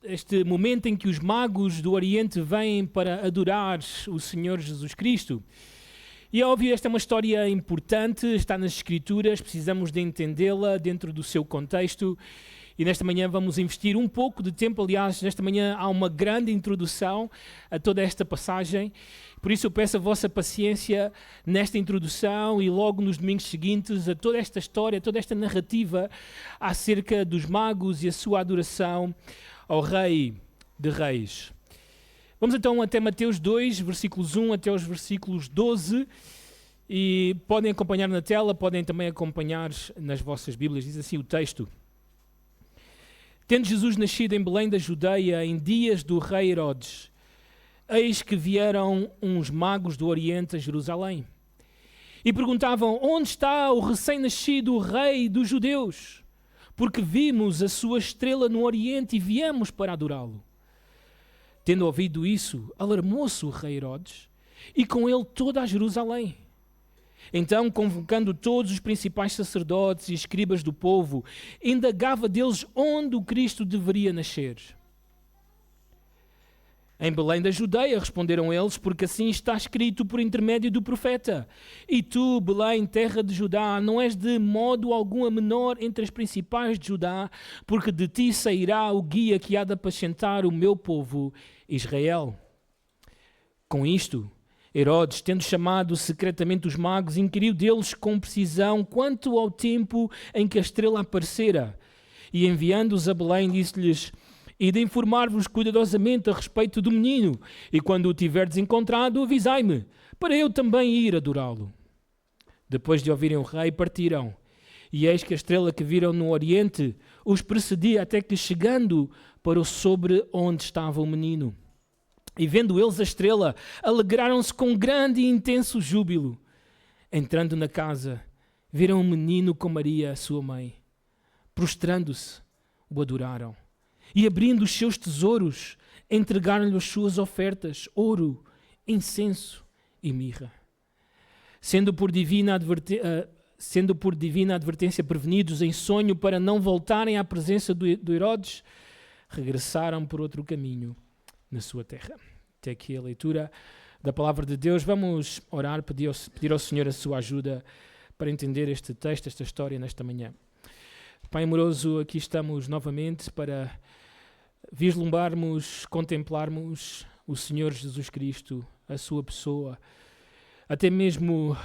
este momento em que os magos do Oriente vêm para adorar o Senhor Jesus Cristo. E é óbvio, esta é uma história importante, está nas Escrituras, precisamos de entendê-la dentro do seu contexto. E nesta manhã vamos investir um pouco de tempo. Aliás, nesta manhã há uma grande introdução a toda esta passagem. Por isso eu peço a vossa paciência nesta introdução e logo nos domingos seguintes a toda esta história, toda esta narrativa acerca dos magos e a sua adoração ao Rei de Reis. Vamos então até Mateus 2, versículos 1 até os versículos 12. E podem acompanhar na tela, podem também acompanhar nas vossas Bíblias. Diz assim o texto. Tendo Jesus nascido em Belém da Judeia, em dias do rei Herodes, eis que vieram uns magos do Oriente a Jerusalém e perguntavam: onde está o recém-nascido rei dos judeus? Porque vimos a sua estrela no Oriente e viemos para adorá-lo. Tendo ouvido isso, alarmou-se o rei Herodes e com ele toda a Jerusalém. Então, convocando todos os principais sacerdotes e escribas do povo, indagava deles onde o Cristo deveria nascer. Em Belém da Judeia, responderam eles, porque assim está escrito por intermédio do profeta. E tu, Belém, terra de Judá, não és de modo algum a menor entre as principais de Judá, porque de ti sairá o guia que há de apacentar o meu povo, Israel. Com isto, Herodes, tendo chamado secretamente os magos, inquiriu deles com precisão quanto ao tempo em que a estrela aparecera. E enviando-os a Belém, disse-lhes: ide informar-vos cuidadosamente a respeito do menino, e quando o tiverdes encontrado, avisai-me, para eu também ir adorá-lo. Depois de ouvirem o rei, partiram. E eis que a estrela que viram no Oriente os precedia até que, chegando para o sobre onde estava o menino. E vendo eles a estrela, alegraram-se com grande e intenso júbilo. Entrando na casa, viram um menino com Maria, sua mãe. Prostrando-se, o adoraram. E abrindo os seus tesouros, entregaram-lhe as suas ofertas, ouro, incenso e mirra. Sendo por divina advertência prevenidos em sonho para não voltarem à presença do Herodes, regressaram por outro caminho na sua terra. Até aqui a leitura da palavra de Deus. Vamos orar, pedir ao Senhor a sua ajuda para entender este texto, esta história nesta manhã. Pai amoroso, aqui estamos novamente para vislumbrarmos, contemplarmos o Senhor Jesus Cristo, a sua pessoa, até mesmo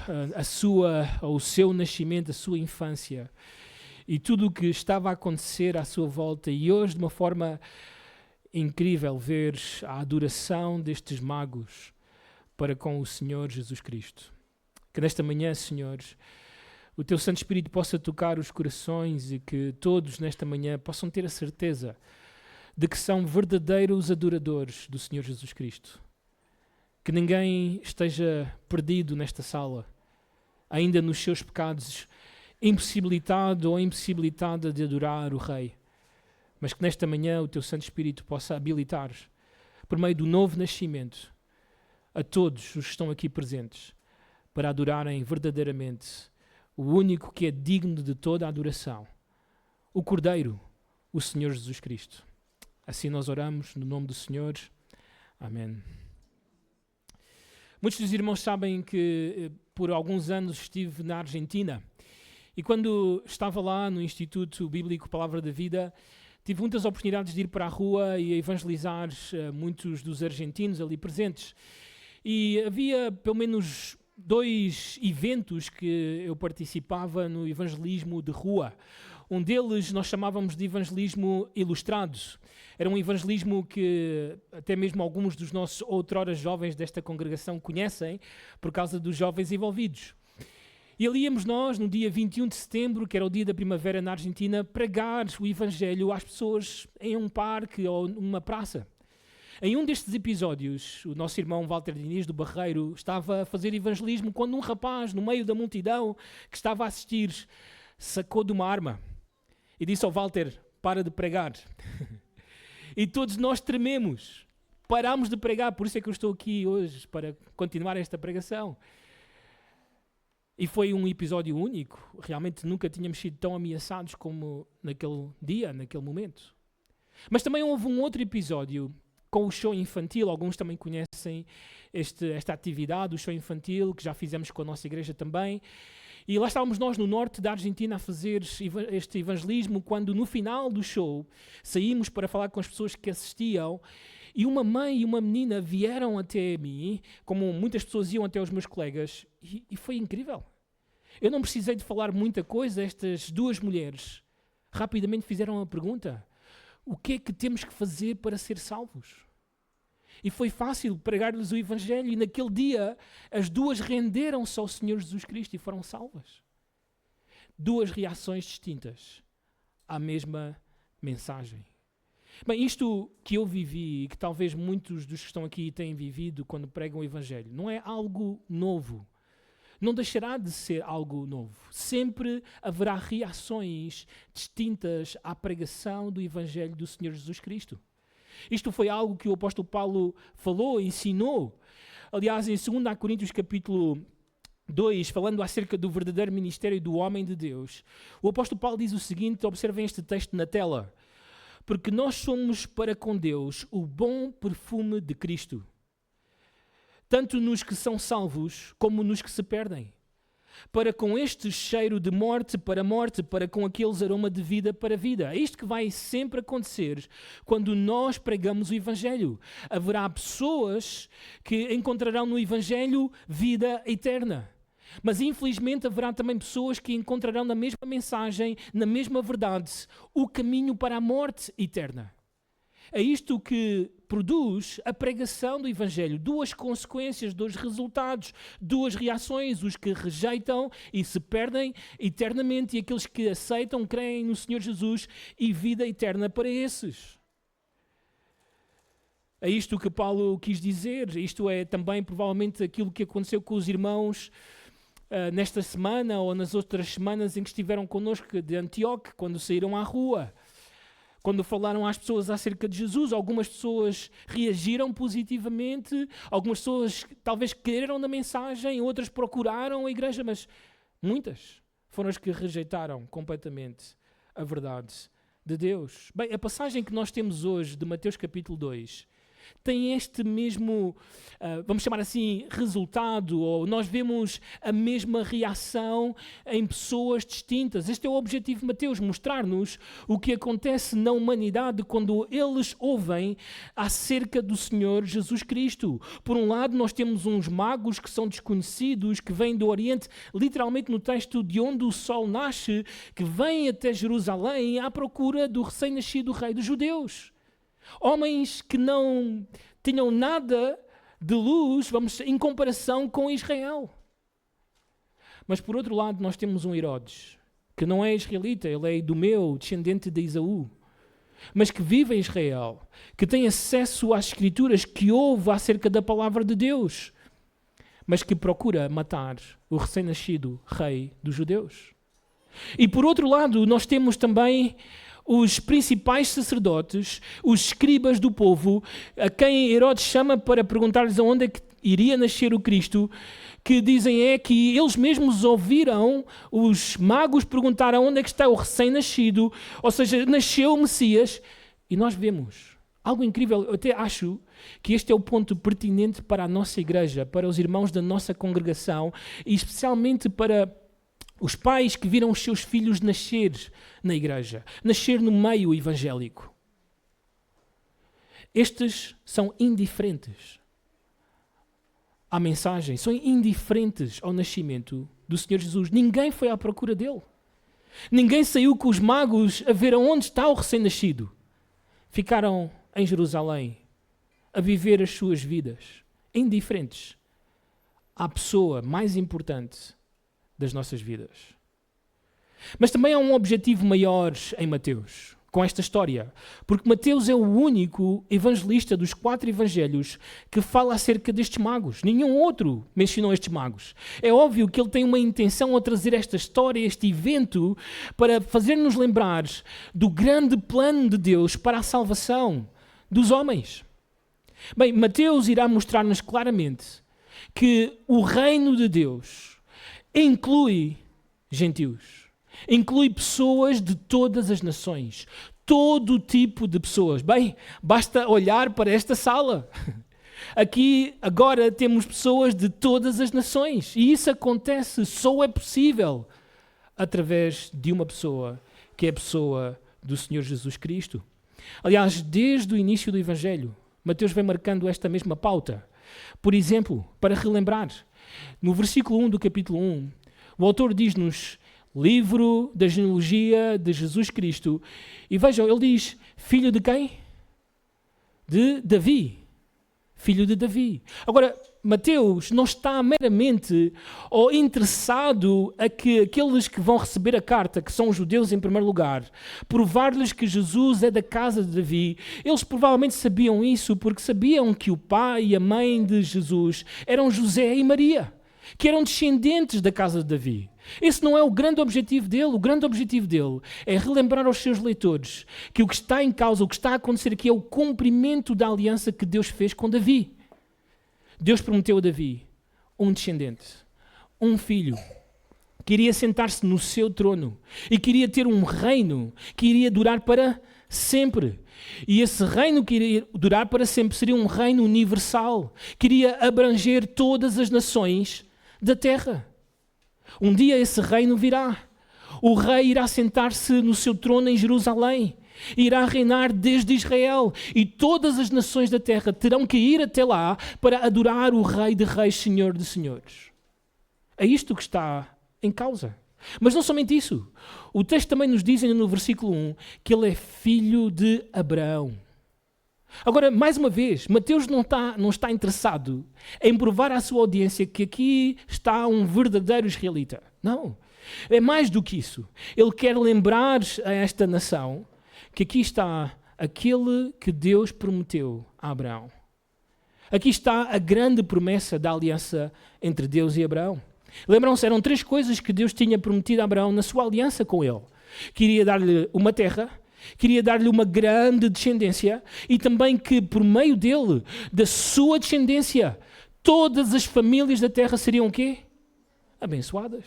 o seu nascimento, a sua infância e tudo o que estava a acontecer à sua volta. E hoje, de uma forma incrível, ver a adoração destes magos para com o Senhor Jesus Cristo. Que nesta manhã, Senhor, o Teu Santo Espírito possa tocar os corações e que todos nesta manhã possam ter a certeza de que são verdadeiros adoradores do Senhor Jesus Cristo. Que ninguém esteja perdido nesta sala, ainda nos seus pecados, impossibilitado ou impossibilitada de adorar o Rei. Mas que nesta manhã o Teu Santo Espírito possa habilitar, por meio do novo nascimento, a todos os que estão aqui presentes, para adorarem verdadeiramente o único que é digno de toda a adoração, o Cordeiro, o Senhor Jesus Cristo. Assim nós oramos no nome do Senhor. Amém. Muitos dos irmãos sabem que por alguns anos estive na Argentina e quando estava lá no Instituto Bíblico Palavra da Vida, tive muitas oportunidades de ir para a rua e evangelizar muitos dos argentinos ali presentes. E havia pelo menos 2 eventos que eu participava no evangelismo de rua. Um deles nós chamávamos de evangelismo ilustrado. Era um evangelismo que até mesmo alguns dos nossos outrora jovens desta congregação conhecem por causa dos jovens envolvidos. E ali íamos nós, no dia 21 de setembro, que era o dia da primavera na Argentina, pregar o Evangelho às pessoas em um parque ou numa praça. Em um destes episódios, o nosso irmão Walter Diniz do Barreiro estava a fazer evangelismo quando um rapaz, no meio da multidão que estava a assistir, sacou de uma arma e disse ao Walter: para de pregar. E todos nós trememos, parámos de pregar, por isso é que eu estou aqui hoje, para continuar esta pregação. E foi um episódio único, realmente nunca tínhamos sido tão ameaçados como naquele dia, naquele momento. Mas também houve um outro episódio com o show infantil. Alguns também conhecem esta atividade, o show infantil, que já fizemos com a nossa igreja também. E lá estávamos nós no norte da Argentina a fazer este evangelismo, quando no final do show saímos para falar com as pessoas que assistiam e uma mãe e uma menina vieram até mim, como muitas pessoas iam até os meus colegas, e foi incrível. Eu não precisei de falar muita coisa, estas duas mulheres rapidamente fizeram a pergunta: o que é que temos que fazer para ser salvos? E foi fácil pregar-lhes o Evangelho, e naquele dia as duas renderam-se ao Senhor Jesus Cristo e foram salvas. Duas reações distintas à mesma mensagem. Bem, isto que eu vivi e que talvez muitos dos que estão aqui tenham vivido quando pregam o Evangelho, não é algo novo. Não deixará de ser algo novo. Sempre haverá reações distintas à pregação do Evangelho do Senhor Jesus Cristo. Isto foi algo que o apóstolo Paulo falou, ensinou. Aliás, em 2 Coríntios capítulo 2, falando acerca do verdadeiro ministério do homem de Deus, o apóstolo Paulo diz o seguinte, observem este texto na tela: porque nós somos para com Deus o bom perfume de Cristo, tanto nos que são salvos como nos que se perdem. Para com este cheiro de morte, para com aqueles aroma de vida para vida. É isto que vai sempre acontecer quando nós pregamos o Evangelho. Haverá pessoas que encontrarão no Evangelho vida eterna. Mas infelizmente haverá também pessoas que encontrarão na mesma mensagem, na mesma verdade, o caminho para a morte eterna. É isto que produz a pregação do Evangelho. Duas consequências, dois resultados, duas reações. Os que rejeitam e se perdem eternamente, e aqueles que aceitam, creem no Senhor Jesus e vida eterna para esses. É isto que Paulo quis dizer. Isto é também provavelmente aquilo que aconteceu com os irmãos nesta semana ou nas outras semanas em que estiveram connosco de Antioque, quando saíram à rua. Quando falaram às pessoas acerca de Jesus, algumas pessoas reagiram positivamente, algumas pessoas talvez creram na mensagem, outras procuraram a igreja, mas muitas foram as que rejeitaram completamente a verdade de Deus. Bem, a passagem que nós temos hoje de Mateus capítulo 2 tem este mesmo, vamos chamar assim, resultado, ou nós vemos a mesma reação em pessoas distintas. Este é o objetivo de Mateus, mostrar-nos o que acontece na humanidade quando eles ouvem acerca do Senhor Jesus Cristo. Por um lado, nós temos uns magos que são desconhecidos, que vêm do Oriente, literalmente no texto de onde o sol nasce, que vêm até Jerusalém à procura do recém-nascido rei dos judeus. Homens que não tinham nada de luz, em comparação com Israel. Mas por outro lado nós temos um Herodes, que não é israelita, ele é idumeu, descendente de Esaú, mas que vive em Israel, que tem acesso às Escrituras, que ouve acerca da palavra de Deus, mas que procura matar o recém-nascido rei dos judeus. E por outro lado nós temos também os principais sacerdotes, os escribas do povo, a quem Herodes chama para perguntar-lhes aonde é que iria nascer o Cristo, que dizem que eles mesmos ouviram os magos perguntar aonde é que está o recém-nascido, ou seja, nasceu o Messias, e nós vemos algo incrível. Eu até acho que este é o ponto pertinente para a nossa igreja, para os irmãos da nossa congregação, e especialmente para os pais que viram os seus filhos nascer na igreja, nascer no meio evangélico. Estes são indiferentes à mensagem, são indiferentes ao nascimento do Senhor Jesus. Ninguém foi à procura dele. Ninguém saiu com os magos a ver aonde está o recém-nascido. Ficaram em Jerusalém a viver as suas vidas, indiferentes à pessoa mais importante das nossas vidas. Mas também há um objetivo maior em Mateus, com esta história, porque Mateus é o único evangelista dos 4 evangelhos que fala acerca destes magos. Nenhum outro mencionou estes magos. É óbvio que ele tem uma intenção a trazer esta história, este evento, para fazer-nos lembrar do grande plano de Deus para a salvação dos homens. Bem, Mateus irá mostrar-nos claramente que o reino de Deus inclui gentios, inclui pessoas de todas as nações. todo tipo de pessoas. Bem, basta olhar para esta sala. Aqui agora temos pessoas de todas as nações e isso acontece, só é possível através de uma pessoa, que é a pessoa do Senhor Jesus Cristo. Aliás, desde o início do Evangelho, Mateus vem marcando esta mesma pauta. Por exemplo, para relembrar, no versículo 1 do capítulo 1, o autor diz-nos, livro da genealogia de Jesus Cristo, e vejam, ele diz, filho de quem? De Davi. Filho de Davi. Agora, Mateus não está meramente interessado a que aqueles que vão receber a carta, que são os judeus em primeiro lugar, provar-lhes que Jesus é da casa de Davi. Eles provavelmente sabiam isso porque sabiam que o pai e a mãe de Jesus eram José e Maria, que eram descendentes da casa de Davi. Esse não é o grande objetivo dele. O grande objetivo dele é relembrar aos seus leitores que o que está em causa, o que está a acontecer aqui é o cumprimento da aliança que Deus fez com Davi. Deus prometeu a Davi um descendente, um filho, que iria sentar-se no seu trono e queria ter um reino que iria durar para sempre. E esse reino que iria durar para sempre seria um reino universal, que iria abranger todas as nações da terra. Um dia esse reino virá. O rei irá sentar-se no seu trono em Jerusalém. Irá reinar desde Israel. E todas as nações da terra terão que ir até lá para adorar o Rei de Reis, Senhor de Senhores. É isto que está em causa. Mas não somente isso. O texto também nos diz no versículo 1 que ele é filho de Abraão. Agora, mais uma vez, Mateus não está interessado em provar à sua audiência que aqui está um verdadeiro israelita. Não. É mais do que isso. Ele quer lembrar a esta nação que aqui está aquele que Deus prometeu a Abraão. Aqui está a grande promessa da aliança entre Deus e Abraão. Lembram-se, eram 3 coisas que Deus tinha prometido a Abraão na sua aliança com ele. Queria dar-lhe uma terra, queria dar-lhe uma grande descendência e também que por meio dele, da sua descendência, todas as famílias da terra seriam o quê? Abençoadas.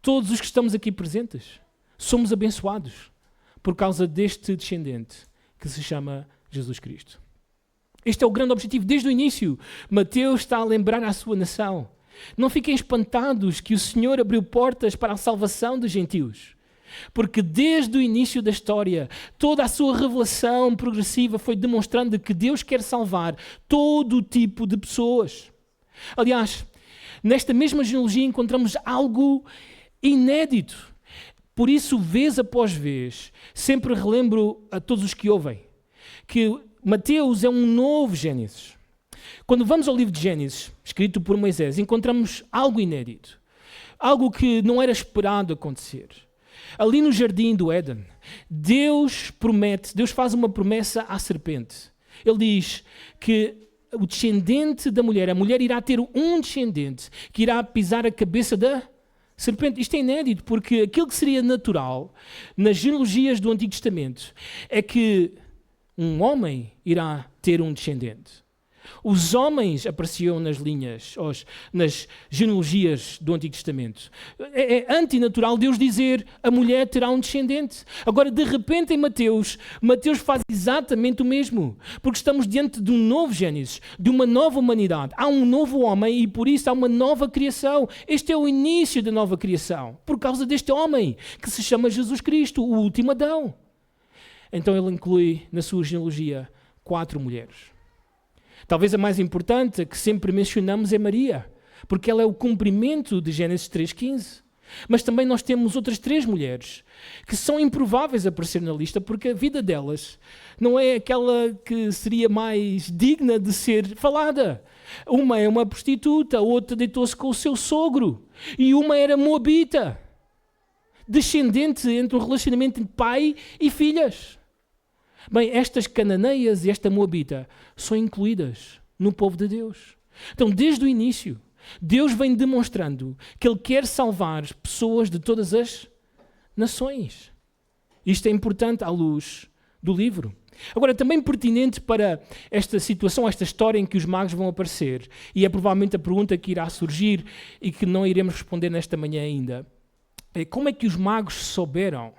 Todos os que estamos aqui presentes somos abençoados por causa deste descendente que se chama Jesus Cristo. Este é o grande objetivo. Desde o início, Mateus está a lembrar à sua nação. Não fiquem espantados que o Senhor abriu portas para a salvação dos gentios. Porque desde o início da história, toda a sua revelação progressiva foi demonstrando que Deus quer salvar todo o tipo de pessoas. Aliás, nesta mesma genealogia encontramos algo inédito. Por isso, vez após vez, sempre relembro a todos os que ouvem que Mateus é um novo Gênesis. Quando vamos ao livro de Gênesis, escrito por Moisés, encontramos algo inédito. Algo que não era esperado acontecer. Ali no jardim do Éden, Deus faz uma promessa à serpente. Ele diz que o descendente da mulher, a mulher irá ter um descendente que irá pisar a cabeça da serpente. Isto é inédito, porque aquilo que seria natural nas genealogias do Antigo Testamento é que um homem irá ter um descendente. Os homens apareciam nas linhas, nas genealogias do Antigo Testamento. É antinatural Deus dizer a mulher terá um descendente. Agora, de repente, em Mateus faz exatamente o mesmo. Porque estamos diante de um novo Gênesis, de uma nova humanidade. Há um novo homem e, por isso, há uma nova criação. Este é o início da nova criação. Por causa deste homem, que se chama Jesus Cristo, o último Adão. Então, ele inclui na sua genealogia 4 mulheres. Talvez a mais importante, que sempre mencionamos, é Maria, porque ela é o cumprimento de Gênesis 3,15. Mas também nós temos outras 3 mulheres que são improváveis a aparecer na lista, porque a vida delas não é aquela que seria mais digna de ser falada. Uma é uma prostituta, a outra deitou-se com o seu sogro, e uma era moabita, descendente entre um relacionamento entre pai e filhas. Bem, estas cananeias e esta moabita são incluídas no povo de Deus. Então, desde o início, Deus vem demonstrando que Ele quer salvar pessoas de todas as nações. Isto é importante à luz do livro. Agora, também pertinente para esta situação, esta história em que os magos vão aparecer, e é provavelmente a pergunta que irá surgir e que não iremos responder nesta manhã ainda, é como é que os magos souberam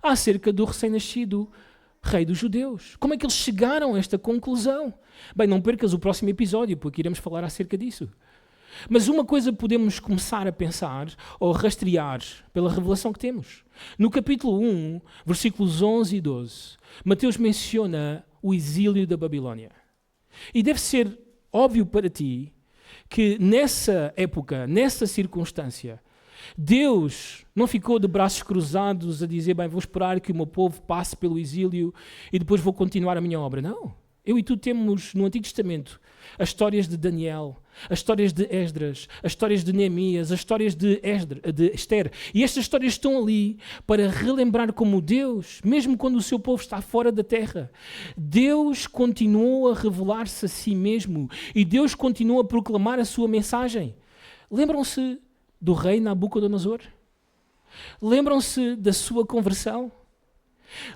acerca do recém-nascido rei dos judeus. Como é que eles chegaram a esta conclusão? Bem, não percas o próximo episódio, porque iremos falar acerca disso. Mas uma coisa podemos começar a pensar ou rastrear pela revelação que temos. No capítulo 1, versículos 11 e 12, Mateus menciona o exílio da Babilónia. E deve ser óbvio para ti que nessa época, nessa circunstância, Deus não ficou de braços cruzados a dizer, bem, vou esperar que o meu povo passe pelo exílio e depois vou continuar a minha obra. Não. Eu e tu temos no Antigo Testamento as histórias de Daniel, as histórias de Esdras, as histórias de Neemias, as histórias de Esther. E estas histórias estão ali para relembrar como Deus, mesmo quando o seu povo está fora da terra, Deus continuou a revelar-se a si mesmo e Deus continuou a proclamar a sua mensagem. Lembram-se do rei Nabucodonosor? Lembram-se da sua conversão?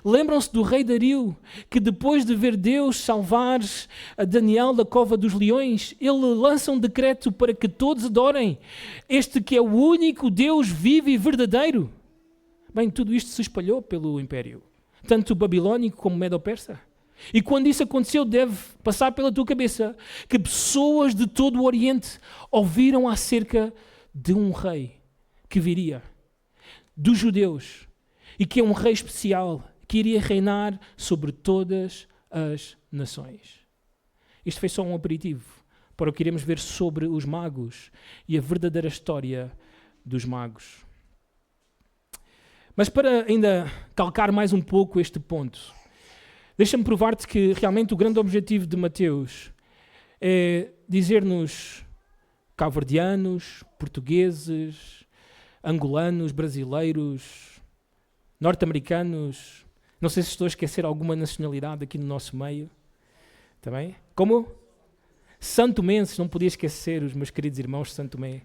Lembram-se do rei Dario, que depois de ver Deus salvar a Daniel da cova dos leões, ele lança um decreto para que todos adorem este que é o único Deus vivo e verdadeiro. Bem, tudo isto se espalhou pelo império, tanto babilônico como medo-persa. E quando isso aconteceu, deve passar pela tua cabeça que pessoas de todo o Oriente ouviram acerca de um rei que viria, dos judeus, e que é um rei especial, que iria reinar sobre todas as nações. Isto foi só um aperitivo para o que iremos ver sobre os magos e a verdadeira história dos magos. Mas para ainda calcar mais um pouco este ponto, deixa-me provar-te que realmente o grande objetivo de Mateus é dizer-nos cabo-verdianos, portugueses, angolanos, brasileiros, norte-americanos, não sei se estou a esquecer alguma nacionalidade aqui no nosso meio, também. Como? Santomenses, não podia esquecer os meus queridos irmãos de Santo Tomé.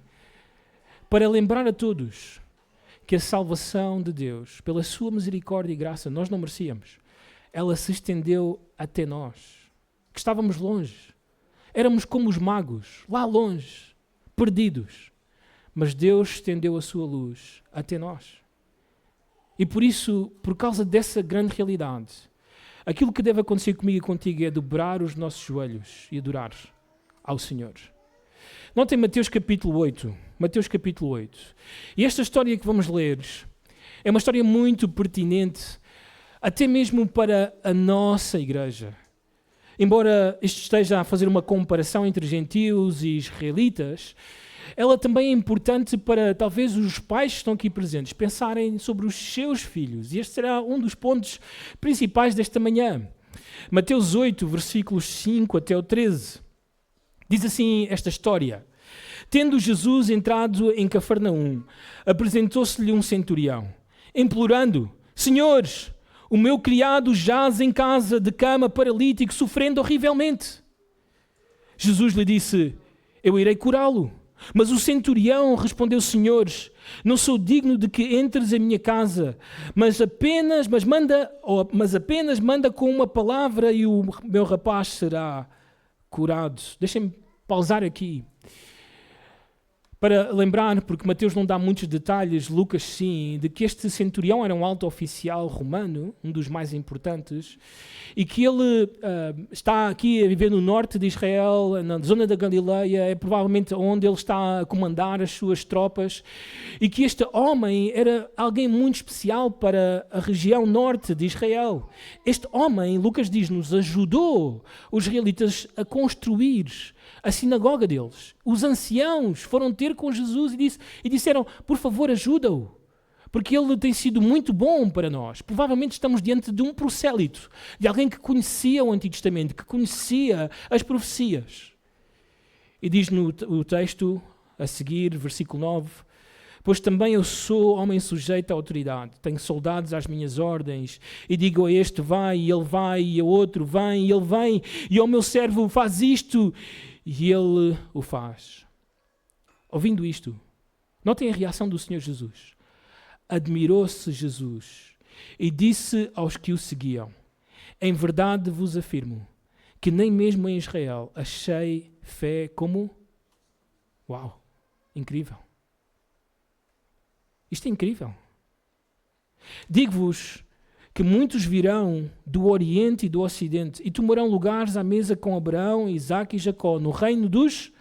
Para lembrar a todos que a salvação de Deus, pela sua misericórdia e graça, nós não merecíamos. Ela se estendeu até nós, que estávamos longe. Éramos como os magos, lá longe, perdidos. Mas Deus estendeu a sua luz até nós. E por isso, por causa dessa grande realidade, aquilo que deve acontecer comigo e contigo é dobrar os nossos joelhos e adorar ao Senhor. Notem Mateus capítulo 8. Mateus capítulo 8. E esta história que vamos ler é uma história muito pertinente, até mesmo para a nossa igreja. Embora isto esteja a fazer uma comparação entre gentios e israelitas, ela também é importante para talvez os pais que estão aqui presentes pensarem sobre os seus filhos. E este será um dos pontos principais desta manhã. Mateus 8, versículos 5 até o 13. Diz assim esta história. Tendo Jesus entrado em Cafarnaum, apresentou-se-lhe um centurião, implorando: Senhores, o meu criado jaz em casa de cama paralítico, sofrendo horrivelmente. Jesus lhe disse: Eu irei curá-lo. Mas o centurião respondeu: Senhores, não sou digno de que entres em minha casa, mas apenas manda com uma palavra e o meu rapaz será curado. Deixem-me pausar aqui para lembrar, porque Mateus não dá muitos detalhes, Lucas sim, de que este centurião era um alto oficial romano, um dos mais importantes, e que ele está aqui a viver no norte de Israel, na zona da Galileia, é provavelmente onde ele está a comandar as suas tropas, e que este homem era alguém muito especial para a região norte de Israel. Este homem, Lucas diz-nos, ajudou os israelitas a construir a sinagoga deles. Os anciãos foram ter com Jesus e disseram: por favor, ajuda-o, porque ele tem sido muito bom para nós. Provavelmente estamos diante de um prosélito, de alguém que conhecia o Antigo Testamento, que conhecia as profecias. E diz no texto a seguir, versículo 9: Pois também eu sou homem sujeito à autoridade, tenho soldados às minhas ordens, e digo a este vai, e ele vai, e a outro vem, e ele vem, e ao meu servo faz isto, e ele o faz. Ouvindo isto, notem a reação do Senhor Jesus. Admirou-se Jesus e disse aos que o seguiam: Em verdade vos afirmo que nem mesmo em Israel achei fé como... Uau, incrível. Isto é incrível. Digo-vos que muitos virão do Oriente e do Ocidente e tomarão lugares à mesa com Abraão, Isaque e Jacó no reino dos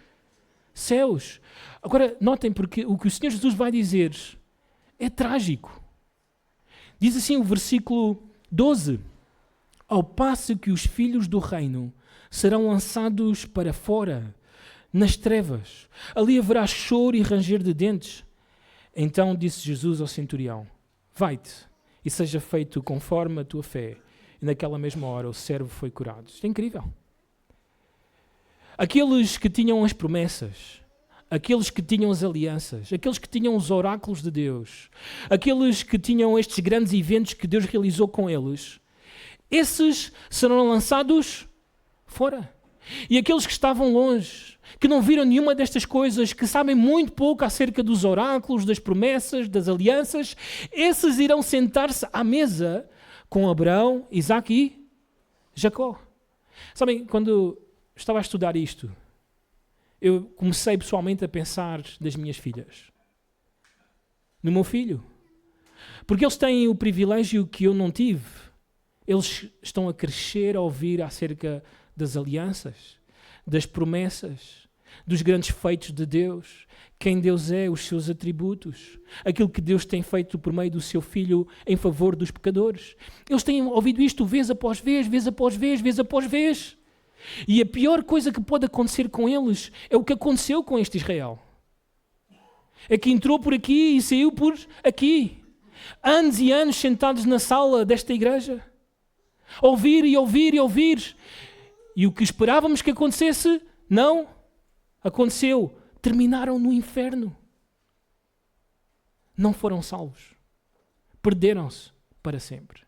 céus. Agora, notem, porque o que o Senhor Jesus vai dizer é trágico. Diz assim o versículo 12: ao passo que os filhos do reino serão lançados para fora, nas trevas. Ali haverá choro e ranger de dentes. Então disse Jesus ao centurião: vai-te, e seja feito conforme a tua fé. E naquela mesma hora o servo foi curado. Isto é incrível. Aqueles que tinham as promessas, aqueles que tinham as alianças, aqueles que tinham os oráculos de Deus, aqueles que tinham estes grandes eventos que Deus realizou com eles, esses serão lançados fora. E aqueles que estavam longe, que não viram nenhuma destas coisas, que sabem muito pouco acerca dos oráculos, das promessas, das alianças, esses irão sentar-se à mesa com Abraão, Isaque e Jacó. Sabem, quando estava a estudar isto, eu comecei pessoalmente a pensar das minhas filhas, no meu filho, porque eles têm o privilégio que eu não tive. Eles estão a crescer, a ouvir acerca das alianças, das promessas, dos grandes feitos de Deus, quem Deus é, os seus atributos, aquilo que Deus tem feito por meio do seu Filho em favor dos pecadores. Eles têm ouvido isto vez após vez, vez após vez, vez após vez. E a pior coisa que pode acontecer com eles é o que aconteceu com este Israel. É que entrou por aqui e saiu por aqui. Anos e anos sentados na sala desta igreja. Ouvir e ouvir e ouvir. E o que esperávamos que acontecesse, não aconteceu. Terminaram no inferno. Não foram salvos. Perderam-se para sempre.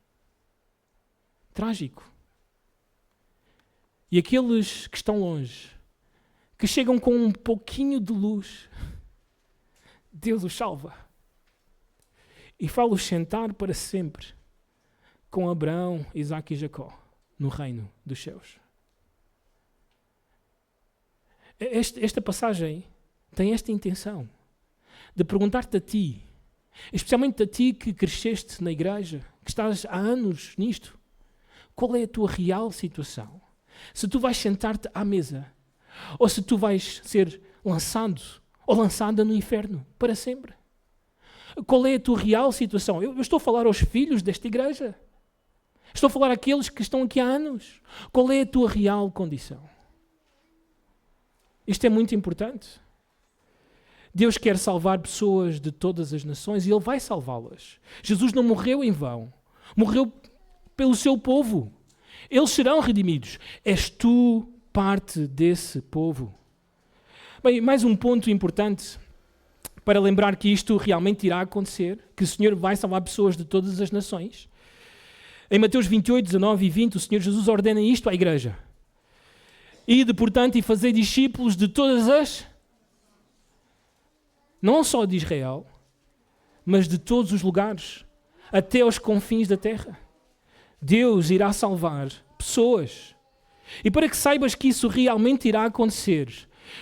Trágico. E aqueles que estão longe, que chegam com um pouquinho de luz, Deus os salva. E fala-os sentar para sempre com Abraão, Isaque e Jacó no reino dos céus. Esta passagem tem esta intenção de perguntar-te a ti, especialmente a ti que cresceste na igreja, que estás há anos nisto, qual é a tua real situação? Se tu vais sentar-te à mesa, ou se tu vais ser lançado ou lançada no inferno para sempre. Qual é a tua real situação? Eu estou a falar aos filhos desta igreja. Estou a falar àqueles que estão aqui há anos. Qual é a tua real condição? Isto é muito importante. Deus quer salvar pessoas de todas as nações e Ele vai salvá-las. Jesus não morreu em vão. Morreu pelo seu povo. Eles serão redimidos. És tu parte desse povo. Bem, mais um ponto importante para lembrar que isto realmente irá acontecer, que o Senhor vai salvar pessoas de todas as nações. Em Mateus 28, 19 e 20, o Senhor Jesus ordena isto à igreja. Ide, portanto, e fazei discípulos de todas as... não só de Israel, mas de todos os lugares, até aos confins da terra. Deus irá salvar pessoas. E para que saibas que isso realmente irá acontecer,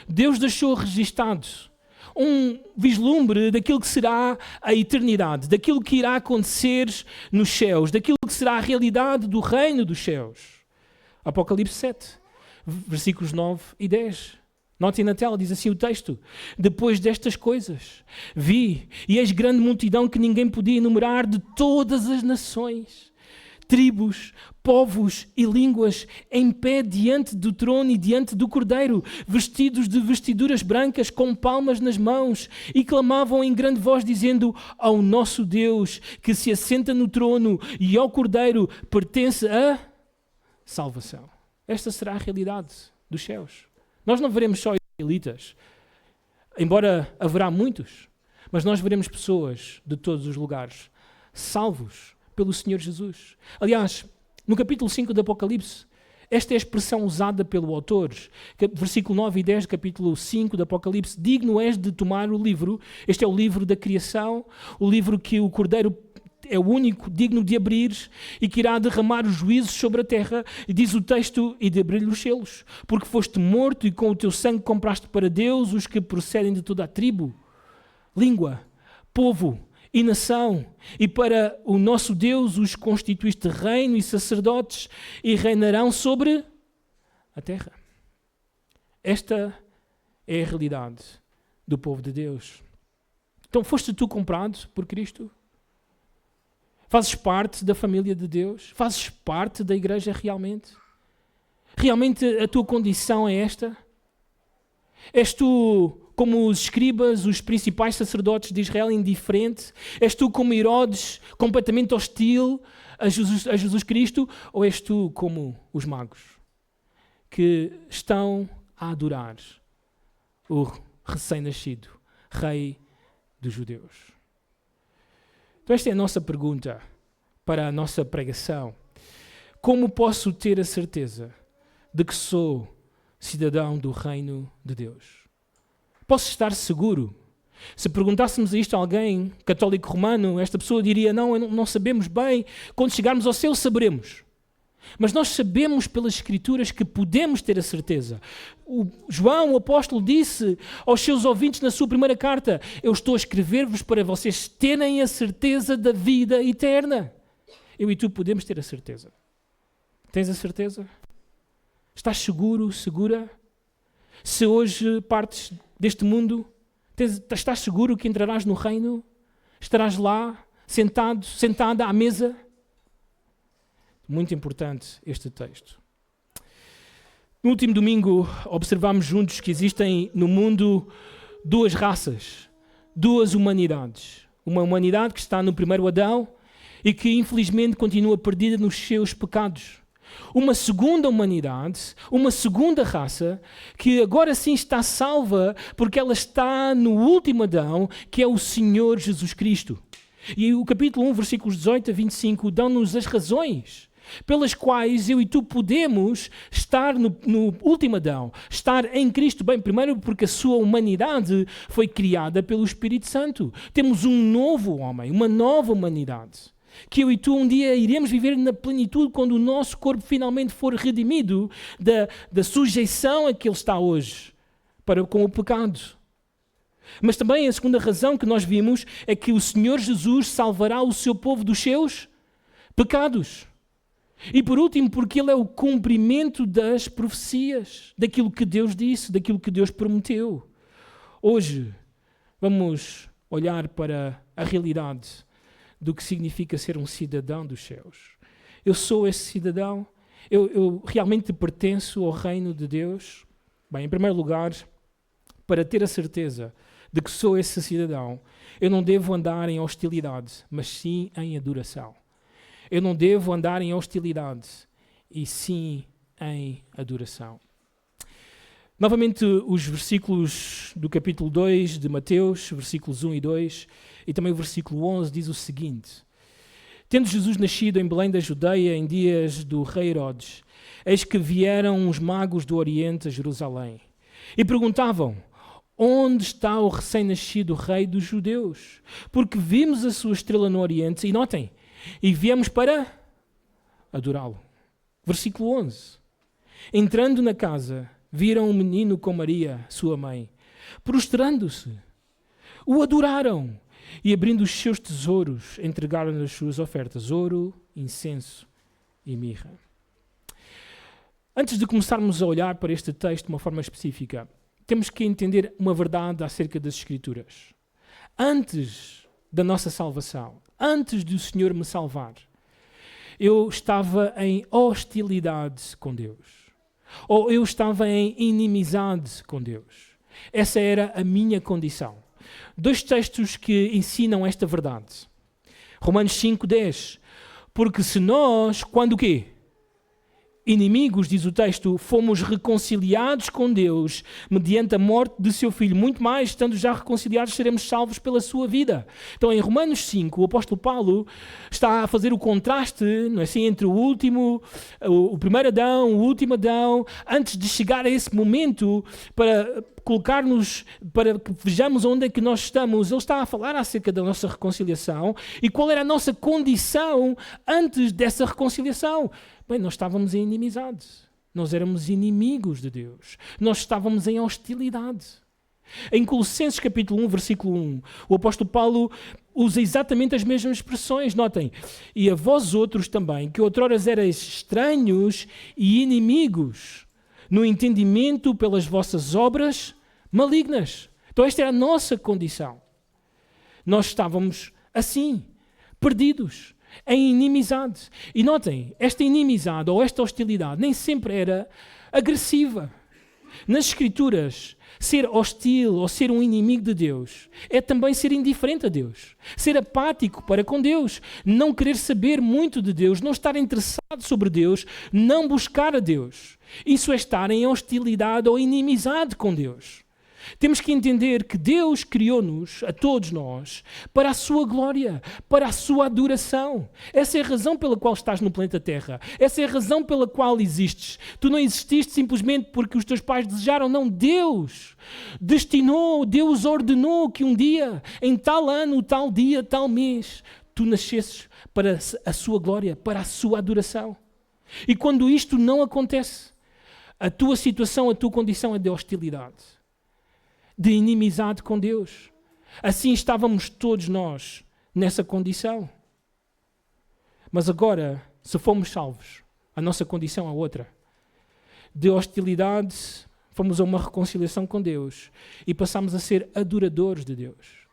Deus deixou registado um vislumbre daquilo que será a eternidade, daquilo que irá acontecer nos céus, daquilo que será a realidade do reino dos céus. Apocalipse 7, versículos 9 e 10. Notem na tela, diz assim o texto: depois destas coisas, vi, e eis grande multidão que ninguém podia enumerar, de todas as nações, tribos, povos e línguas, em pé diante do trono e diante do Cordeiro, vestidos de vestiduras brancas, com palmas nas mãos, e clamavam em grande voz, dizendo: ao nosso Deus, que se assenta no trono, e ao Cordeiro pertence a salvação. Esta será a realidade dos céus. Nós não veremos só israelitas, embora haverá muitos, mas nós veremos pessoas de todos os lugares, salvos pelo Senhor Jesus. Aliás, no capítulo 5 do Apocalipse, esta é a expressão usada pelo autor. Versículo 9 e 10 do capítulo 5 do Apocalipse: digno és de tomar o livro. Este é o livro da criação, o livro que o Cordeiro é o único digno de abrir e que irá derramar os juízos sobre a terra. E diz o texto: e de abrir os selos, porque foste morto e com o teu sangue compraste para Deus os que procedem de toda a tribo, língua, povo e nação, e para o nosso Deus os constituíste reino e sacerdotes, e reinarão sobre a terra. Esta é a realidade do povo de Deus. Então, foste tu comprado por Cristo? Fazes parte da família de Deus? Fazes parte da igreja realmente? Realmente a tua condição é esta? És tu como os escribas, os principais sacerdotes de Israel, indiferente? És tu como Herodes, completamente hostil a Jesus Cristo? Ou és tu como os magos, que estão a adorar o recém-nascido Rei dos Judeus? Então esta é a nossa pergunta para a nossa pregação. Como posso ter a certeza de que sou cidadão do reino de Deus? Posso estar seguro? Se perguntássemos isto a alguém católico romano, esta pessoa diria, não sabemos bem, quando chegarmos ao céu saberemos. Mas nós sabemos pelas Escrituras que podemos ter a certeza. João, o apóstolo, disse aos seus ouvintes na sua primeira carta, eu estou a escrever-vos para vocês terem a certeza da vida eterna. Eu e tu podemos ter a certeza. Tens a certeza? Estás seguro, segura? Se hoje partes deste mundo, estás seguro que entrarás no reino? Estarás lá, sentada à mesa? Muito importante este texto. No último domingo, observámos juntos que existem no mundo duas raças, duas humanidades. Uma humanidade que está no primeiro Adão e que infelizmente continua perdida nos seus pecados. Uma segunda humanidade, uma segunda raça, que agora sim está salva porque ela está no último Adão, que é o Senhor Jesus Cristo. E o capítulo 1, versículos 18 a 25, dão-nos as razões pelas quais eu e tu podemos estar no último Adão, estar em Cristo. Bem, primeiro porque a sua humanidade foi criada pelo Espírito Santo. Temos um novo homem, uma nova humanidade, que eu e tu um dia iremos viver na plenitude quando o nosso corpo finalmente for redimido da sujeição a que ele está hoje com o pecado. Mas também a segunda razão que nós vimos é que o Senhor Jesus salvará o seu povo dos seus pecados. E por último, porque ele é o cumprimento das profecias, daquilo que Deus disse, daquilo que Deus prometeu. Hoje vamos olhar para a realidade do que significa ser um cidadão dos céus. Eu sou esse cidadão? Eu realmente pertenço ao reino de Deus? Bem, em primeiro lugar, para ter a certeza de que sou esse cidadão, eu não devo andar em hostilidade, mas sim em adoração. Eu não devo andar em hostilidade, e sim em adoração. Novamente, os versículos do capítulo 2 de Mateus, versículos 1 e 2, e também o versículo 11, diz o seguinte: Tendo Jesus nascido em Belém da Judeia, em dias do rei Herodes, eis que vieram uns magos do Oriente a Jerusalém, e perguntavam, onde está o recém-nascido rei dos judeus? Porque vimos a sua estrela no Oriente, e notem, e viemos para adorá-lo. Versículo 11. Entrando na casa, viram um menino com Maria, sua mãe. Prostrando-se, o adoraram e, abrindo os seus tesouros, entregaram-lhe as suas ofertas, ouro, incenso e mirra. Antes de começarmos a olhar para este texto de uma forma específica, temos que entender uma verdade acerca das Escrituras. Antes da nossa salvação, antes do Senhor me salvar, eu estava em hostilidade com Deus. Ou eu estava em inimizade com Deus. Essa era a minha condição. Dois textos que ensinam esta verdade. Romanos 5:10. Porque se nós, quando o quê? Inimigos, diz o texto, fomos reconciliados com Deus mediante a morte de seu Filho. Muito mais, estando já reconciliados, seremos salvos pela sua vida. Então, em Romanos 5, o apóstolo Paulo está a fazer o contraste, não é assim, entre o primeiro Adão, o último Adão, antes de chegar a esse momento para colocar-nos, para que vejamos onde é que nós estamos. Ele está a falar acerca da nossa reconciliação e qual era a nossa condição antes dessa reconciliação. Bem, nós estávamos em inimizade. Nós éramos inimigos de Deus. Nós estávamos em hostilidade. Em Colossenses capítulo 1, versículo 1, o apóstolo Paulo usa exatamente as mesmas expressões, notem. E a vós outros também, que outrora erais estranhos e inimigos, no entendimento pelas vossas obras malignas. Então esta era a nossa condição. Nós estávamos assim, perdidos, em inimizade. E notem, esta inimizade ou esta hostilidade nem sempre era agressiva. Nas Escrituras, ser hostil ou ser um inimigo de Deus é também ser indiferente a Deus, ser apático para com Deus, não querer saber muito de Deus, não estar interessado sobre Deus, não buscar a Deus. Isso é estar em hostilidade ou inimizade com Deus. Temos que entender que Deus criou-nos, a todos nós, para a sua glória, para a sua adoração. Essa é a razão pela qual estás no planeta Terra. Essa é a razão pela qual existes. Tu não exististe simplesmente porque os teus pais desejaram. Não, Deus destinou, Deus ordenou que um dia, em tal ano, tal dia, tal mês, tu nascesses para a sua glória, para a sua adoração. E quando isto não acontece, a tua situação, a tua condição é de hostilidade, de inimizade com Deus. Assim estávamos todos nós nessa condição. Mas agora, se fomos salvos, a nossa condição é outra. De hostilidade, fomos a uma reconciliação com Deus e passamos a ser adoradores de Deus.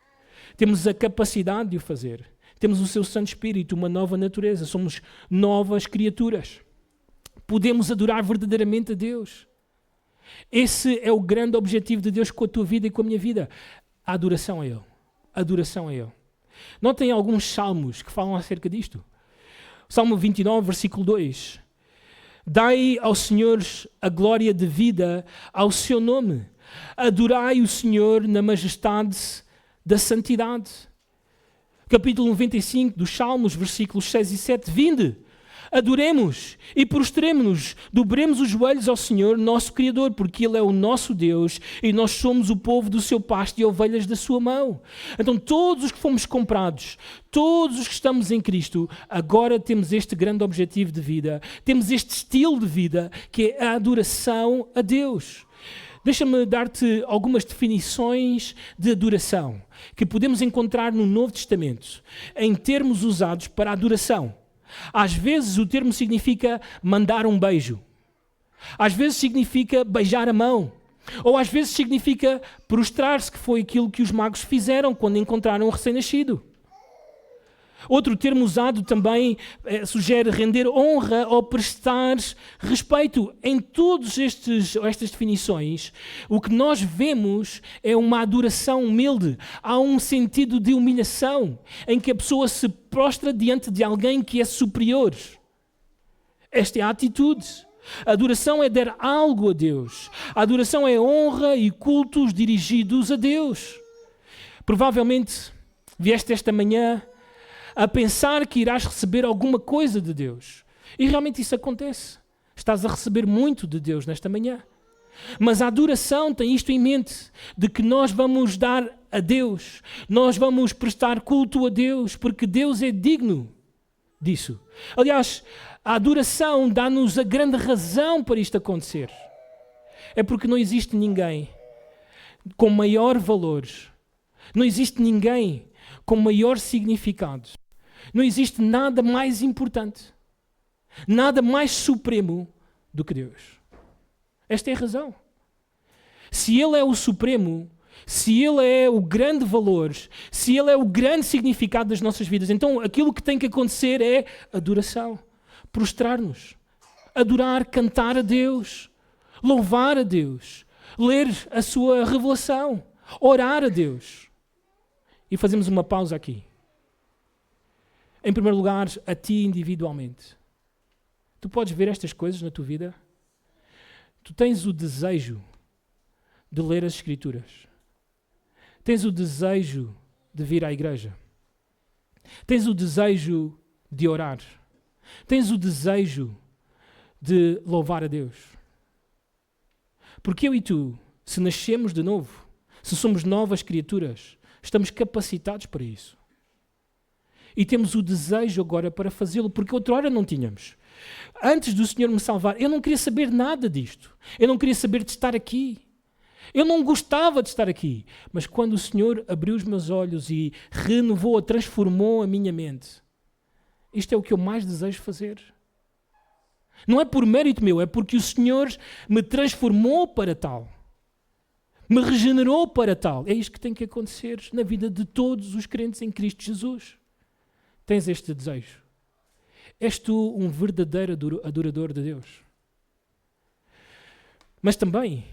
Temos a capacidade de o fazer. Temos o seu Santo Espírito, uma nova natureza. Somos novas criaturas. Podemos adorar verdadeiramente a Deus. Esse é o grande objetivo de Deus com a tua vida e com a minha vida. A adoração a Ele. A adoração a Ele. Notem alguns salmos que falam acerca disto. Salmo 29, versículo 2. Dai ao Senhor a glória devida ao seu nome. Adorai o Senhor na majestade da santidade. Capítulo 95 dos Salmos, versículos 6 e 7. Vinde, adoremos e prostremo-nos, dobremos os joelhos ao Senhor, nosso Criador, porque Ele é o nosso Deus e nós somos o povo do seu pasto e ovelhas da sua mão. Então todos os que fomos comprados, todos os que estamos em Cristo, agora temos este grande objetivo de vida, temos este estilo de vida que é a adoração a Deus. Deixa-me dar-te algumas definições de adoração que podemos encontrar no Novo Testamento em termos usados para a adoração. Às vezes o termo significa mandar um beijo. Às vezes significa beijar a mão. Ou às vezes significa prostrar-se, que foi aquilo que os magos fizeram quando encontraram um recém-nascido. Outro termo usado também sugere render honra ou prestar respeito. Em todas estas definições, o que nós vemos é uma adoração humilde. Há um sentido de humilhação, em que a pessoa se prostra diante de alguém que é superior. Esta é a atitude. A adoração é dar algo a Deus. A adoração é honra e cultos dirigidos a Deus. Provavelmente vieste esta manhã a pensar que irás receber alguma coisa de Deus. E realmente isso acontece. Estás a receber muito de Deus nesta manhã. Mas a adoração tem isto em mente, de que nós vamos dar a Deus, nós vamos prestar culto a Deus, porque Deus é digno disso. Aliás, a adoração dá-nos a grande razão para isto acontecer. É porque não existe ninguém com maior valor, não existe ninguém com maior significado. Não existe nada mais importante, nada mais supremo do que Deus. Esta é a razão. Se Ele é o supremo, se Ele é o grande valor, se Ele é o grande significado das nossas vidas, então aquilo que tem que acontecer é adoração, prostrar-nos, adorar, cantar a Deus, louvar a Deus, ler a sua revelação, orar a Deus. E fazemos uma pausa aqui. Em primeiro lugar, a ti individualmente. Tu podes ver estas coisas na tua vida? Tu tens o desejo de ler as Escrituras. Tens o desejo de vir à igreja. Tens o desejo de orar. Tens o desejo de louvar a Deus. Porque eu e tu, se nascemos de novo, se somos novas criaturas, estamos capacitados para isso. E temos o desejo agora para fazê-lo, porque outrora não tínhamos. Antes do Senhor me salvar, eu não queria saber nada disto. Eu não queria saber de estar aqui. Eu não gostava de estar aqui, mas quando o Senhor abriu os meus olhos e renovou, transformou a minha mente, isto é o que eu mais desejo fazer. Não é por mérito meu, é porque o Senhor me transformou para tal. Me regenerou para tal. É isto que tem que acontecer na vida de todos os crentes em Cristo Jesus. Tens este desejo? És tu um verdadeiro adorador de Deus? Mas também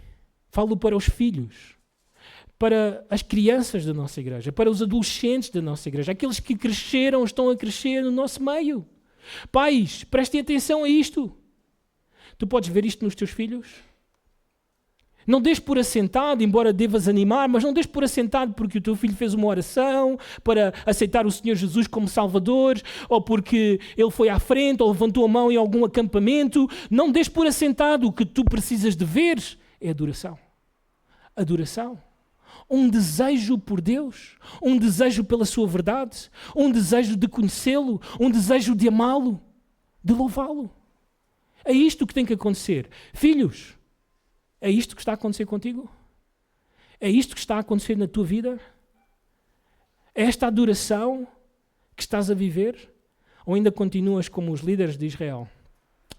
falo para os filhos, para as crianças da nossa igreja, para os adolescentes da nossa igreja, aqueles que cresceram, estão a crescer no nosso meio. Pais, prestem atenção a isto. Tu podes ver isto nos teus filhos? Não deixes por assentado, embora devas animar, mas não deixes por assentado porque o teu filho fez uma oração para aceitar o Senhor Jesus como Salvador, ou porque ele foi à frente, ou levantou a mão em algum acampamento. Não deixes por assentado. O que tu precisas de ver é adoração. Adoração. Um desejo por Deus, um desejo pela sua verdade, um desejo de conhecê-lo, um desejo de amá-lo, de louvá-lo. É isto que tem que acontecer. Filhos, é isto que está a acontecer contigo? É isto que está a acontecer na tua vida? É esta adoração que estás a viver? Ou ainda continuas como os líderes de Israel?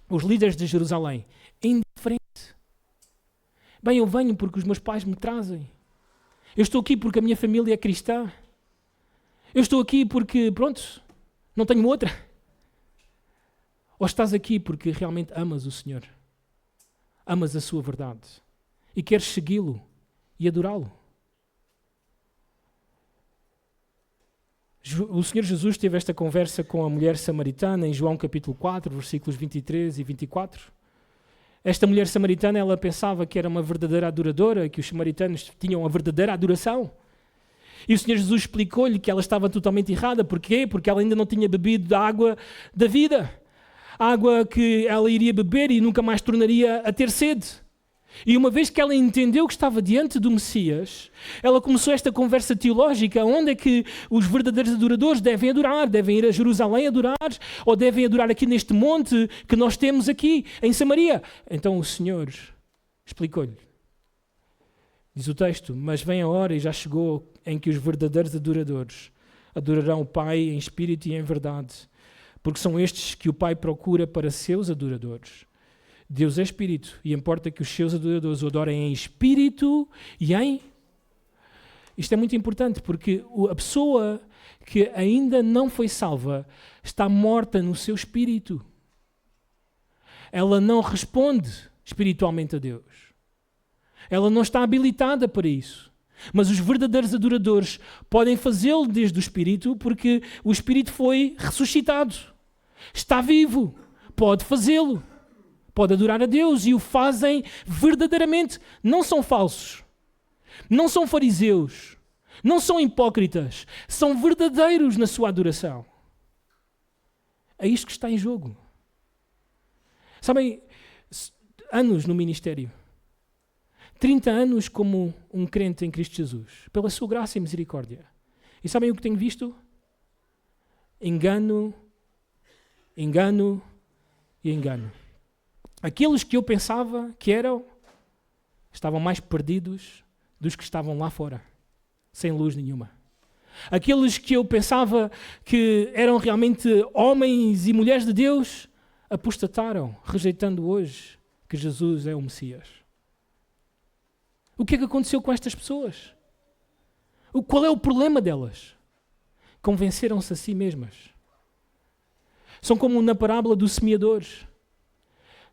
Os líderes de Jerusalém? Indiferente. Bem, eu venho porque os meus pais me trazem. Eu estou aqui porque a minha família é cristã. Eu estou aqui porque, pronto, não tenho outra. Ou estás aqui porque realmente amas o Senhor? Amas a sua verdade e queres segui-lo e adorá-lo? O Senhor Jesus teve esta conversa com a mulher samaritana em João capítulo 4, versículos 23 e 24. Esta mulher samaritana, ela pensava que era uma verdadeira adoradora, que os samaritanos tinham uma verdadeira adoração. E o Senhor Jesus explicou-lhe que ela estava totalmente errada. Porquê? Porque ela ainda não tinha bebido da água da vida. A água que ela iria beber e nunca mais tornaria a ter sede. E uma vez que ela entendeu que estava diante do Messias, ela começou esta conversa teológica, onde é que os verdadeiros adoradores devem adorar, devem ir a Jerusalém adorar, ou devem adorar aqui neste monte que nós temos aqui, em Samaria. Então o Senhor explicou-lhe. Diz o texto, mas vem a hora e já chegou em que os verdadeiros adoradores adorarão o Pai em espírito e em verdade, porque são estes que o Pai procura para seus adoradores. Deus é espírito e importa que os seus adoradores o adorem em espírito e em... Isto é muito importante porque a pessoa que ainda não foi salva está morta no seu espírito. Ela não responde espiritualmente a Deus. Ela não está habilitada para isso. Mas os verdadeiros adoradores podem fazê-lo desde o espírito porque o espírito foi ressuscitado. Está vivo. Pode fazê-lo. Pode adorar a Deus e o fazem verdadeiramente. Não são falsos. Não são fariseus. Não são hipócritas. São verdadeiros na sua adoração. É isto que está em jogo. Sabem, anos no ministério. 30 anos como um crente em Cristo Jesus. Pela sua graça e misericórdia. E sabem o que tenho visto? Engano, engano e engano. Aqueles que eu pensava que eram, estavam mais perdidos dos que estavam lá fora, sem luz nenhuma. Aqueles que eu pensava que eram realmente homens e mulheres de Deus, apostataram, rejeitando hoje que Jesus é o Messias. O que é que aconteceu com estas pessoas? Qual é o problema delas? Convenceram-se a si mesmas. São como na parábola do semeador.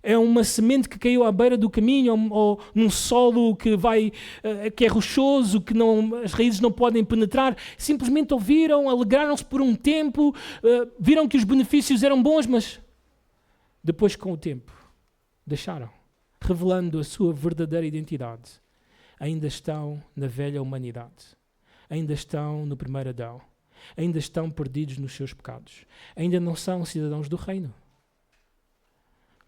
É uma semente que caiu à beira do caminho ou num solo que é rochoso, que as raízes não podem penetrar. Simplesmente ouviram, alegraram-se por um tempo, viram que os benefícios eram bons, mas depois, com o tempo, deixaram, revelando a sua verdadeira identidade. Ainda estão na velha humanidade. Ainda estão no primeiro Adão. Ainda estão perdidos nos seus pecados. Ainda não são cidadãos do reino.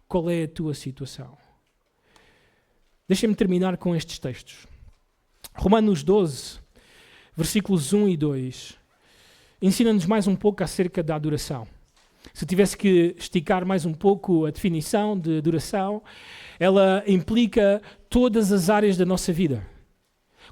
Qual é a tua situação? Deixem-me terminar com estes textos. Romanos 12, versículos 1 e 2, ensina-nos mais um pouco acerca da adoração. Se tivesse que esticar mais um pouco a definição de adoração, ela implica todas as áreas da nossa vida.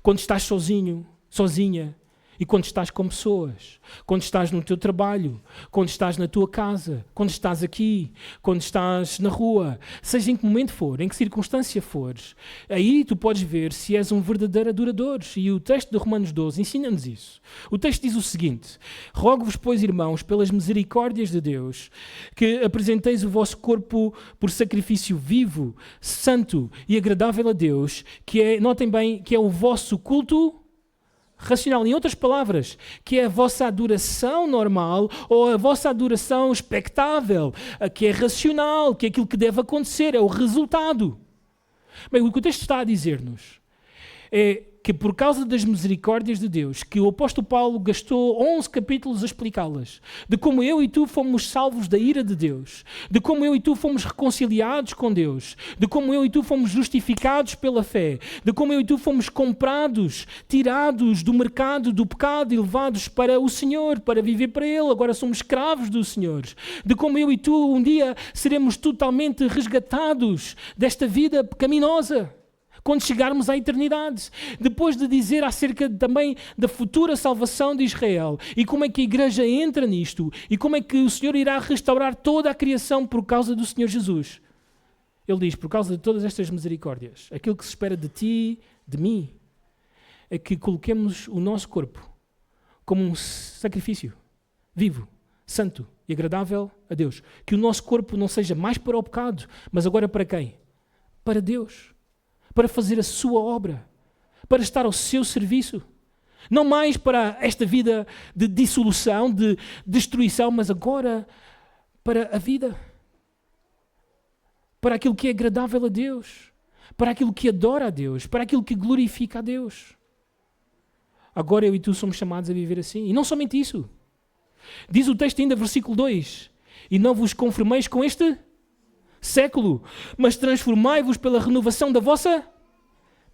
quando estás sozinho, sozinha, e quando estás com pessoas, quando estás no teu trabalho, quando estás na tua casa, quando estás aqui, quando estás na rua, seja em que momento for, em que circunstância fores, aí tu podes ver se és um verdadeiro adorador. E o texto de Romanos 12 ensina-nos isso. O texto diz o seguinte: rogo-vos, pois, irmãos, pelas misericórdias de Deus, que apresenteis o vosso corpo por sacrifício vivo, santo e agradável a Deus, que é, notem bem, que é o vosso culto racional. Em outras palavras, que é a vossa adoração normal ou a vossa adoração expectável, que é racional, que é aquilo que deve acontecer, é o resultado. Bem, o que o texto está a dizer-nos é que por causa das misericórdias de Deus, que o apóstolo Paulo gastou 11 capítulos a explicá-las, de como eu e tu fomos salvos da ira de Deus, de como eu e tu fomos reconciliados com Deus, de como eu e tu fomos justificados pela fé, de como eu e tu fomos comprados, tirados do mercado do pecado e levados para o Senhor, para viver para Ele, agora somos escravos do Senhor, de como eu e tu um dia seremos totalmente resgatados desta vida pecaminosa, quando chegarmos à eternidade, depois de dizer acerca também da futura salvação de Israel e como é que a igreja entra nisto e como é que o Senhor irá restaurar toda a criação por causa do Senhor Jesus. Ele diz, por causa de todas estas misericórdias, aquilo que se espera de ti, de mim, é que coloquemos o nosso corpo como um sacrifício vivo, santo e agradável a Deus. Que o nosso corpo não seja mais para o pecado, mas agora para quem? Para Deus. Para fazer a sua obra, para estar ao seu serviço. Não mais para esta vida de dissolução, de destruição, mas agora para a vida. Para aquilo que é agradável a Deus, para aquilo que adora a Deus, para aquilo que glorifica a Deus. Agora eu e tu somos chamados a viver assim. E não somente isso. Diz o texto ainda, versículo 2, e não vos conformeis com este século, mas transformai-vos pela renovação da vossa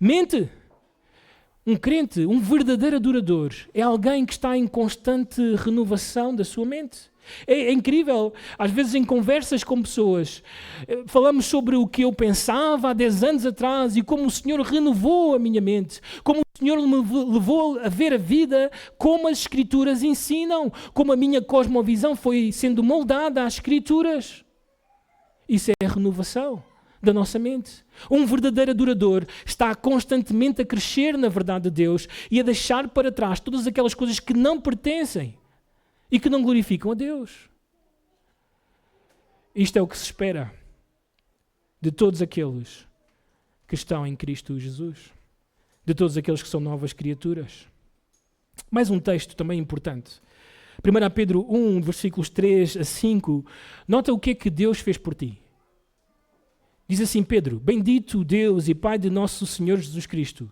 mente. Um crente, um verdadeiro adorador, é alguém que está em constante renovação da sua mente. É incrível, às vezes em conversas com pessoas, falamos sobre o que eu pensava há 10 anos atrás e como o Senhor renovou a minha mente, como o Senhor me levou a ver a vida como as Escrituras ensinam, como a minha cosmovisão foi sendo moldada às Escrituras. Isso é a renovação da nossa mente. Um verdadeiro adorador está constantemente a crescer na verdade de Deus e a deixar para trás todas aquelas coisas que não pertencem e que não glorificam a Deus. Isto é o que se espera de todos aqueles que estão em Cristo Jesus, de todos aqueles que são novas criaturas. Mais um texto também importante. 1 Pedro 1, versículos 3 a 5, nota o que é que Deus fez por ti. Diz assim Pedro: bendito Deus e Pai de nosso Senhor Jesus Cristo,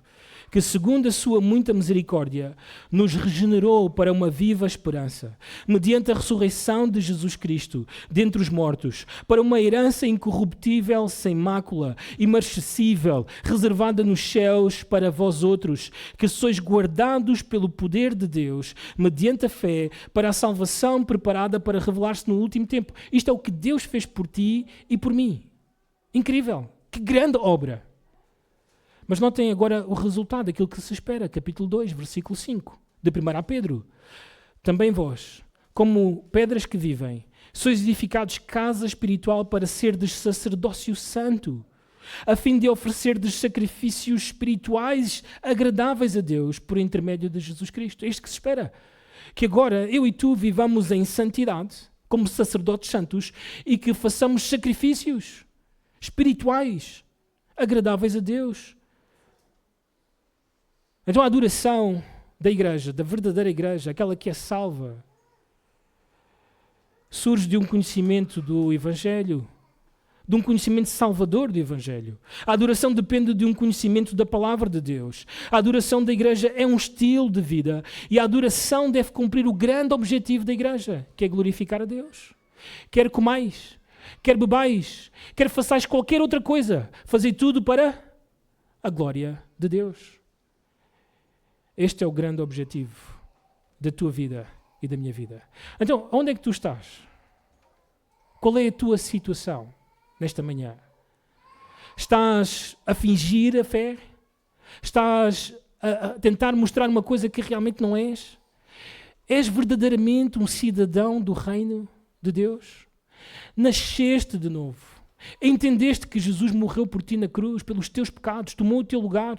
que segundo a sua muita misericórdia, nos regenerou para uma viva esperança, mediante a ressurreição de Jesus Cristo, dentre os mortos, para uma herança incorruptível, sem mácula, imarcessível, reservada nos céus para vós outros, que sois guardados pelo poder de Deus, mediante a fé, para a salvação preparada para revelar-se no último tempo. Isto é o que Deus fez por ti e por mim. Incrível! Que grande obra! Mas notem agora o resultado, aquilo que se espera. Capítulo 2, versículo 5, de 1 Pedro. Também vós, como pedras que vivem, sois edificados casa espiritual para serdes sacerdócio santo, a fim de oferecerdes sacrifícios espirituais agradáveis a Deus por intermédio de Jesus Cristo. É isto que se espera. Que agora eu e tu vivamos em santidade, como sacerdotes santos, e que façamos sacrifícios espirituais agradáveis a Deus. Então a adoração da igreja, da verdadeira igreja, aquela que é salva, surge de um conhecimento do Evangelho, de um conhecimento salvador do Evangelho. A adoração depende de um conhecimento da palavra de Deus. A adoração da igreja é um estilo de vida e a adoração deve cumprir o grande objetivo da igreja, que é glorificar a Deus. Quer comais, quer bebais, quer façais qualquer outra coisa, fazei tudo para a glória de Deus. Este é o grande objetivo da tua vida e da minha vida. Então, onde é que tu estás? Qual é a tua situação nesta manhã? Estás a fingir a fé? Estás a tentar mostrar uma coisa que realmente não és? És verdadeiramente um cidadão do reino de Deus? Nasceste de novo. Entendeste que Jesus morreu por ti na cruz, pelos teus pecados, tomou o teu lugar.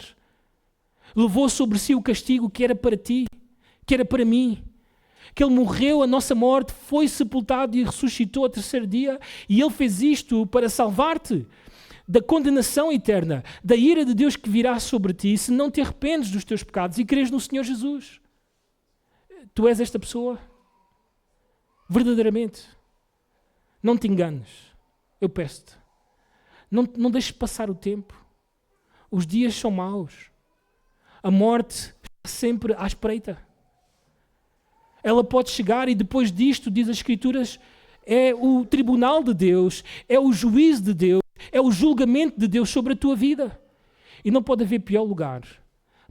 Levou sobre si o castigo que era para ti, que era para mim. Que Ele morreu a nossa morte, foi sepultado e ressuscitou ao terceiro dia. E Ele fez isto para salvar-te da condenação eterna, da ira de Deus que virá sobre ti, se não te arrependes dos teus pecados e creres no Senhor Jesus. Tu és esta pessoa? Verdadeiramente. Não te enganes. Eu peço-te. Não deixes passar o tempo. Os dias são maus. A morte está sempre à espreita. Ela pode chegar e depois disto, diz as Escrituras, é o tribunal de Deus, é o juízo de Deus, é o julgamento de Deus sobre a tua vida. E não pode haver pior lugar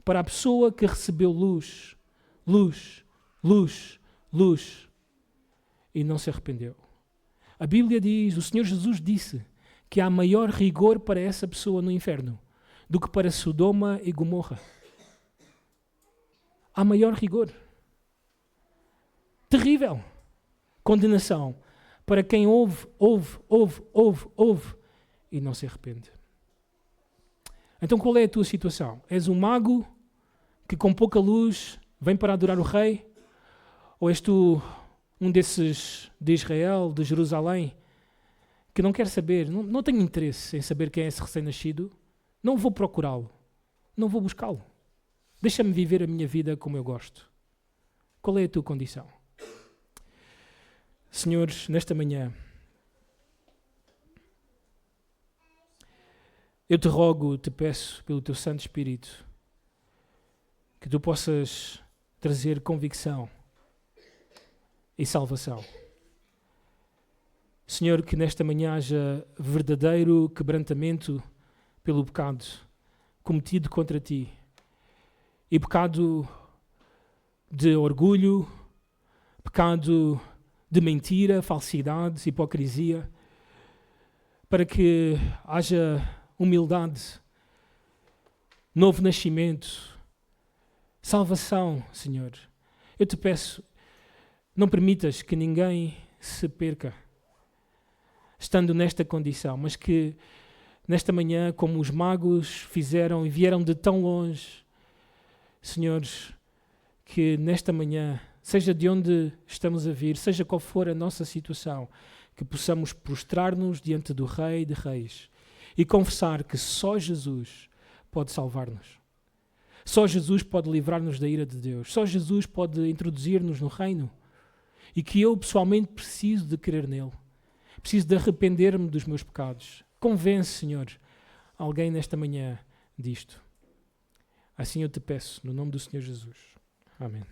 para a pessoa que recebeu luz, luz, luz, luz e não se arrependeu. A Bíblia diz, o Senhor Jesus disse que há maior rigor para essa pessoa no inferno do que para Sodoma e Gomorra. Há maior rigor. Terrível condenação para quem ouve e não se arrepende. Então qual é a tua situação? És um mago que com pouca luz vem para adorar o rei? Ou és tu um desses de Israel, de Jerusalém, que não quer saber, não tem interesse em saber quem é esse recém-nascido? Não vou procurá-lo, não vou buscá-lo. Deixa-me viver a minha vida como eu gosto. Qual é a tua condição? Senhores, nesta manhã, eu te rogo, te peço pelo teu Santo Espírito, que tu possas trazer convicção e salvação. Senhor, que nesta manhã haja verdadeiro quebrantamento pelo pecado cometido contra ti. E pecado de orgulho, pecado de mentira, falsidade, hipocrisia, para que haja humildade, novo nascimento, salvação, Senhor. Eu te peço, não permitas que ninguém se perca, estando nesta condição, mas que nesta manhã, como os magos fizeram e vieram de tão longe, Senhores, que nesta manhã, seja de onde estamos a vir, seja qual for a nossa situação, que possamos prostrar-nos diante do Rei de Reis e confessar que só Jesus pode salvar-nos. Só Jesus pode livrar-nos da ira de Deus. Só Jesus pode introduzir-nos no reino. E que eu pessoalmente preciso de crer nele. Preciso de arrepender-me dos meus pecados. Convence, Senhor, alguém nesta manhã disto. Assim eu te peço, no nome do Senhor Jesus. Amém.